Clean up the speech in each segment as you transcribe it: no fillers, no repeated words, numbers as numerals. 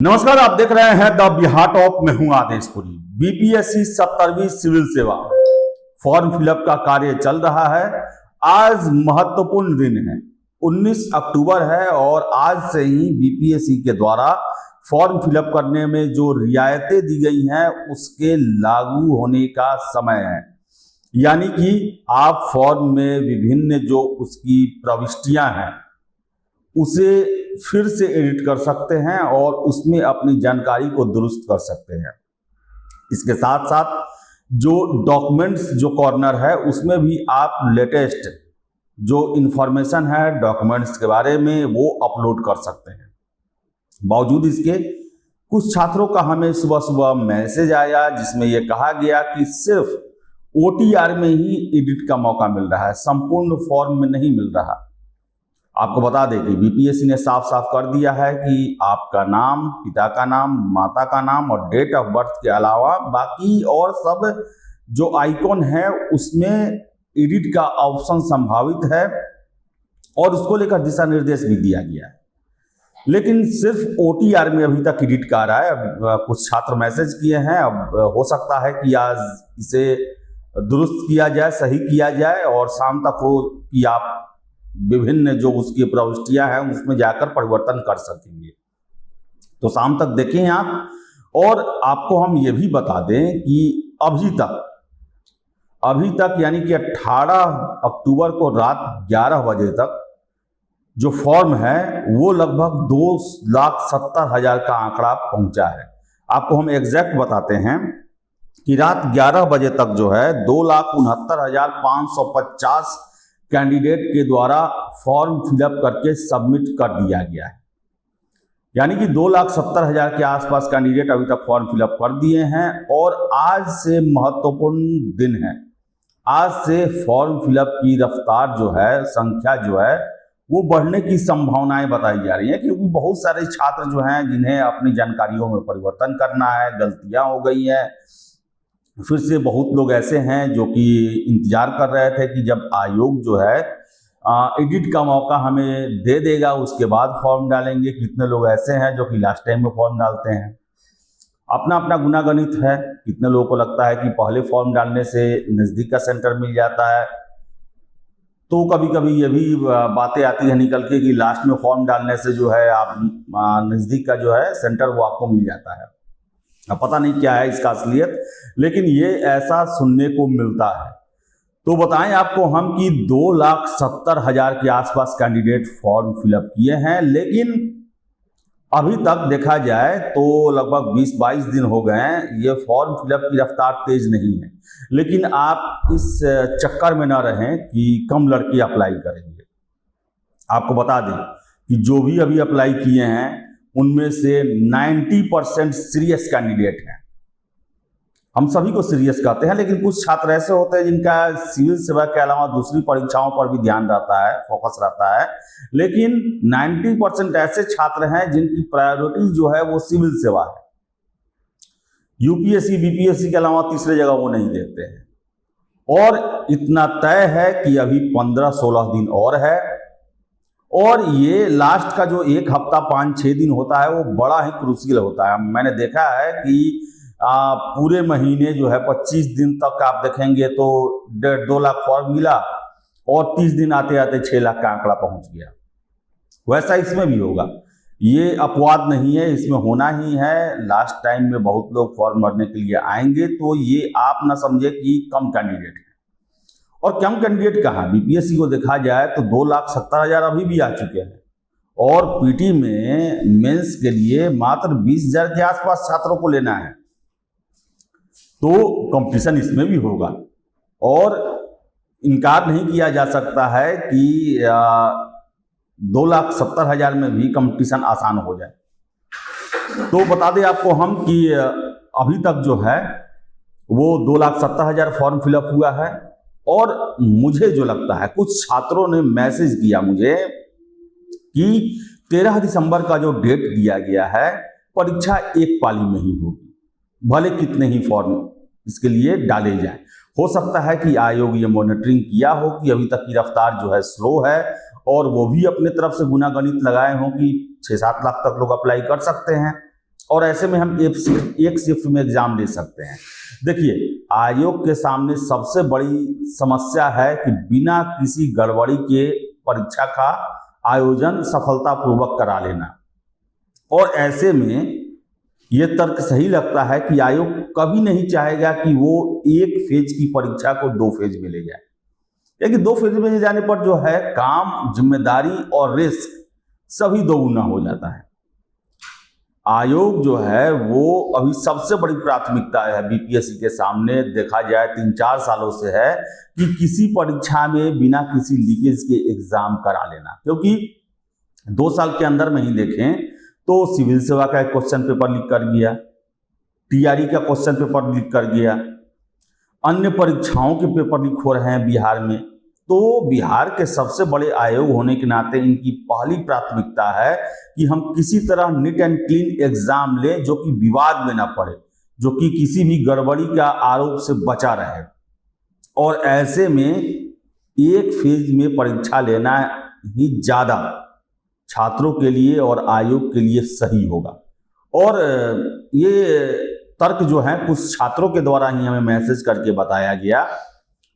नमस्कार, आप देख रहे हैं द बिहार टॉप में हूं आदेशपुरी। बीपीएससी 70वीं सिविल सेवा फॉर्म फिलअप का कार्य चल रहा है। आज महत्वपूर्ण दिन है, 19 अक्टूबर है और आज से ही बीपीएससी के द्वारा फॉर्म फिलअप करने में जो रियायतें दी गई हैं उसके लागू होने का समय है। यानी कि आप फॉर्म में विभिन्न जो उसकी प्रविष्टियां हैं उसे फिर से एडिट कर सकते हैं और उसमें अपनी जानकारी को दुरुस्त कर सकते हैं। इसके साथ साथ जो डॉक्यूमेंट्स जो कॉर्नर है उसमें भी आप लेटेस्ट जो इंफॉर्मेशन है डॉक्यूमेंट्स के बारे में वो अपलोड कर सकते हैं। बावजूद इसके कुछ छात्रों का हमें सुबह सुबह मैसेज आया जिसमें यह कहा गया कि सिर्फ OTR में ही एडिट का मौका मिल रहा है, संपूर्ण फॉर्म में नहीं मिल रहा। आपको बता दें कि बीपीएससी ने साफ साफ कर दिया है कि आपका नाम, पिता का नाम, माता का नाम और डेट ऑफ बर्थ के अलावा बाकी और सब जो आइकॉन है उसमें एडिट का ऑप्शन संभावित है और उसको लेकर दिशा निर्देश भी दिया गया है। लेकिन सिर्फ OTR में अभी तक एडिट का आ रहा है। अब कुछ छात्र मैसेज किए हैं, अब हो सकता है कि आज इसे दुरुस्त किया जाए, सही किया जाए और शाम तक हो कि आप विभिन्न जो उसकी प्रविष्टियां हैं उसमें जाकर परिवर्तन कर सकेंगे। तो शाम तक देखें आप। और आपको हम ये भी बता दें कि अभी तक यानी कि 18 अक्टूबर को रात 11 बजे तक जो फॉर्म है वो लगभग 2,70,000 का आंकड़ा पहुंचा है। आपको हम एग्जैक्ट बताते हैं कि रात 11 बजे तक जो है 2,69,550 कैंडिडेट के द्वारा फॉर्म फिलअप करके सबमिट कर दिया गया है। यानी कि 2,70,000 के आसपास कैंडिडेट अभी तक फॉर्म फिलअप कर दिए हैं और आज से महत्वपूर्ण दिन है। आज से फॉर्म फिलअप की रफ्तार जो है, संख्या जो है वो बढ़ने की संभावनाएं बताई जा रही है, क्योंकि बहुत सारे छात्र जो हैं जिन्हें अपनी जानकारियों में परिवर्तन करना है, गलतियां हो गई हैं। फिर से बहुत लोग ऐसे हैं जो कि इंतजार कर रहे थे कि जब आयोग जो है एडिट का मौका हमें दे देगा उसके बाद फॉर्म डालेंगे। कितने लोग ऐसे हैं जो कि लास्ट टाइम में फॉर्म डालते हैं। अपना अपना गुनागणित है। कितने लोगों को लगता है कि पहले फॉर्म डालने से नज़दीक का सेंटर मिल जाता है, तो कभी कभी ये भी बातें आती है निकल के कि लास्ट में फॉर्म डालने से जो है आप नज़दीक का जो है सेंटर वो आपको मिल जाता है। अब पता नहीं क्या है इसका असलियत, लेकिन ये ऐसा सुनने को मिलता है। तो बताएं आपको हम कि 2,70,000 के आसपास कैंडिडेट फॉर्म फिलअप किए हैं, लेकिन अभी तक देखा जाए तो लगभग 20-22 दिन हो गए हैं। ये फॉर्म फिलअप की रफ्तार तेज नहीं है, लेकिन आप इस चक्कर में ना रहें कि कम लड़के अप्लाई करेंगे। आपको बता दें कि जो भी अभी अप्लाई किए हैं उनमें से 90% सीरियस कैंडिडेट हैं। हम सभी को सीरियस कहते हैं, लेकिन कुछ छात्र ऐसे होते हैं जिनका सिविल सेवा के अलावा दूसरी परीक्षाओं पर भी ध्यान रहता है, फोकस रहता है। लेकिन 90% ऐसे छात्र हैं जिनकी प्रायोरिटी जो है वो सिविल सेवा है। यूपीएससी बीपीएससी के अलावा तीसरे जगह वो नहीं देखते हैं। और इतना तय है कि अभी 15-16 दिन और है और ये लास्ट का जो एक हफ्ता 5-6 दिन होता है वो बड़ा ही क्रूशियल होता है। मैंने देखा है कि पूरे महीने जो है 25 दिन तक आप देखेंगे तो 1.5-2 लाख फॉर्म मिला और 30 दिन आते आते 6 लाख का आंकड़ा पहुंच गया। वैसा इसमें भी होगा। ये अपवाद नहीं है, इसमें होना ही है। लास्ट टाइम में बहुत लोग फॉर्म भरने के लिए आएंगे, तो ये आप ना समझे कि कम कैंडिडेट है। और कम कैंडिडेट कहाँ, बीपीएससी को देखा जाए तो 2,70,000 अभी भी आ चुके हैं और पीटी में मेंस के लिए मात्र 20,000 के आसपास छात्रों को लेना है। तो कंपटीशन इसमें भी होगा और इनकार नहीं किया जा सकता है कि 2,70,000 में भी कंपटीशन आसान हो जाए। तो बता दें आपको हम कि अभी तक जो है वो 2,70,000 फॉर्म फिलअप हुआ है। और मुझे जो लगता है, कुछ छात्रों ने मैसेज किया मुझे कि 13 दिसंबर का जो डेट दिया गया है परीक्षा एक पाली में ही होगी, भले कितने ही फॉर्म इसके लिए डाले जाएं। हो सकता है कि आयोग ये मॉनिटरिंग किया हो कि अभी तक की रफ्तार जो है स्लो है और वो भी अपने तरफ से गुनागणित लगाए हों कि 6-7 लाख तक लोग अप्लाई कर सकते हैं। और ऐसे में हम एक शिफ्ट में एग्जाम ले सकते हैं। देखिए, आयोग के सामने सबसे बड़ी समस्या है कि बिना किसी गड़बड़ी के परीक्षा का आयोजन सफलतापूर्वक करा लेना। और ऐसे में ये तर्क सही लगता है कि आयोग कभी नहीं चाहेगा कि वो एक फेज की परीक्षा को 2 फेज में ले जाए, लेकिन 2 फेज में ले जाने पर जो है काम, जिम्मेदारी और रिस्क सभी दोगुना हो जाता है। आयोग जो है वो अभी सबसे बड़ी प्राथमिकता है बीपीएससी के सामने, देखा जाए 3-4 सालों से है कि किसी परीक्षा में बिना किसी लीकेज के एग्जाम करा लेना। क्योंकि 2 साल के अंदर में ही देखें तो सिविल सेवा का एक क्वेश्चन पेपर लीक कर गया, टीआरई का क्वेश्चन पेपर लीक कर गया, अन्य परीक्षाओं के पेपर लीक हो रहे हैं बिहार में। तो बिहार के सबसे बड़े आयोग होने के नाते इनकी पहली प्राथमिकता है कि हम किसी तरह नीट एंड क्लीन एग्जाम लें जो कि विवाद में ना पड़े, जो कि किसी भी गड़बड़ी का आरोप से बचा रहे। और ऐसे में एक फेज में परीक्षा लेना ही ज़्यादा छात्रों के लिए और आयोग के लिए सही होगा। और ये तर्क जो है कुछ छात्रों के द्वारा ही हमें मैसेज करके बताया गया,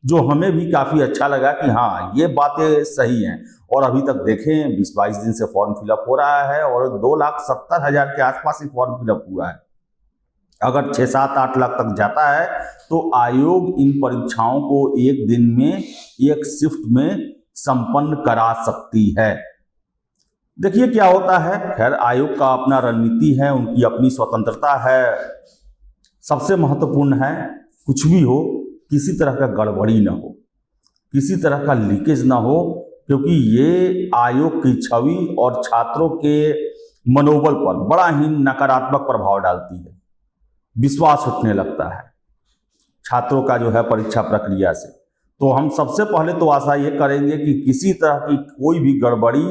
जो हमें भी काफ़ी अच्छा लगा कि हाँ, ये बातें सही हैं। और अभी तक देखें 20-22 दिन से फॉर्म फिलअप हो रहा है और 2,70,000 के आसपास ही फॉर्म फिलअप हुआ है। अगर 6-7-8 लाख तक जाता है तो आयोग इन परीक्षाओं को एक दिन में एक शिफ्ट में संपन्न करा सकती है। देखिए क्या होता है। खैर, आयोग का अपना रणनीति है, उनकी अपनी स्वतंत्रता है। सबसे महत्वपूर्ण है कुछ भी हो, किसी तरह का गड़बड़ी ना हो, किसी तरह का लीकेज ना हो, क्योंकि ये आयोग की छवि और छात्रों के मनोबल पर बड़ा ही नकारात्मक प्रभाव डालती है। विश्वास उठने लगता है छात्रों का जो है परीक्षा प्रक्रिया से। तो हम सबसे पहले तो आशा ये करेंगे कि किसी तरह की कोई भी गड़बड़ी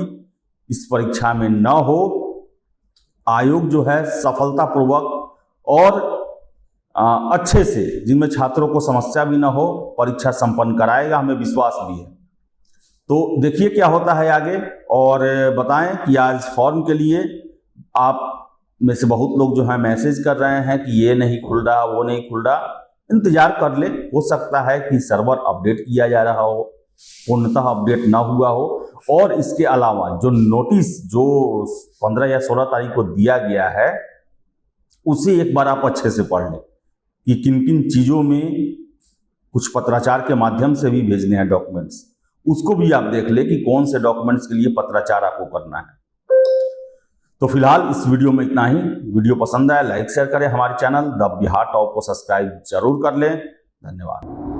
इस परीक्षा में न हो। आयोग जो है सफलतापूर्वक और अच्छे से, जिनमें छात्रों को समस्या भी ना हो, परीक्षा संपन्न कराएगा, हमें विश्वास भी है। तो देखिए क्या होता है आगे, और बताएं कि आज फॉर्म के लिए आप में से बहुत लोग जो है मैसेज कर रहे हैं कि ये नहीं खुल रहा, वो नहीं खुल रहा। इंतजार कर ले, हो सकता है कि सर्वर अपडेट किया जा रहा हो, पूर्णतः अपडेट ना हुआ हो। और इसके अलावा जो नोटिस जो 15 या 16 तारीख को दिया गया है, उसे एक बार आप अच्छे से पढ़ लें कि किन किन चीज़ों में कुछ पत्राचार के माध्यम से भी भेजने हैं डॉक्यूमेंट्स, उसको भी आप देख लें कि कौन से डॉक्यूमेंट्स के लिए पत्राचार आपको करना है। तो फिलहाल इस वीडियो में इतना ही। वीडियो पसंद आया लाइक शेयर करें, हमारे चैनल द बिहार टॉप को सब्सक्राइब जरूर कर लें। धन्यवाद।